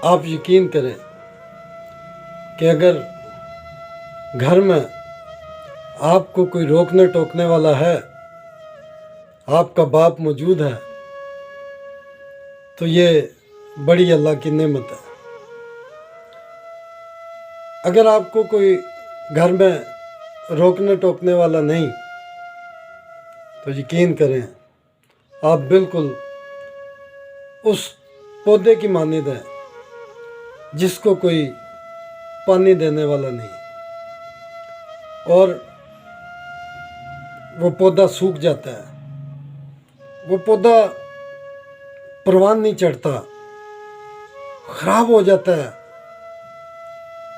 آپ یقین کریں کہ اگر گھر میں آپ کو کوئی روکنے ٹوکنے والا ہے، آپ کا باپ موجود ہے، تو یہ بڑی اللہ کی نعمت ہے۔ اگر آپ کو کوئی گھر میں روکنے ٹوکنے والا نہیں تو یقین کریں آپ بالکل اس پودے کی مانند ہیں جس کو کوئی پانی دینے والا نہیں، اور وہ پودا سوکھ جاتا ہے، وہ پودا پروان نہیں چڑھتا، خراب ہو جاتا ہے۔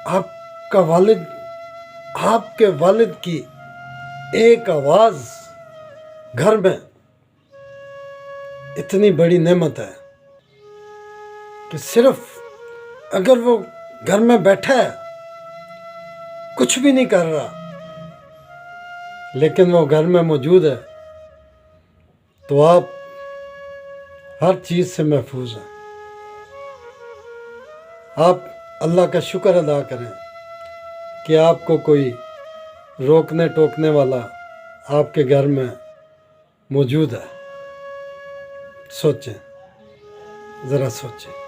آپ کے والد کی ایک آواز گھر میں اتنی بڑی نعمت ہے کہ صرف اگر وہ گھر میں بیٹھا ہے، کچھ بھی نہیں کر رہا، لیکن وہ گھر میں موجود ہے، تو آپ ہر چیز سے محفوظ ہیں۔ آپ اللہ کا شکر ادا کریں کہ آپ کو کوئی روکنے ٹوکنے والا آپ کے گھر میں موجود ہے۔ سوچیں، ذرا سوچیں۔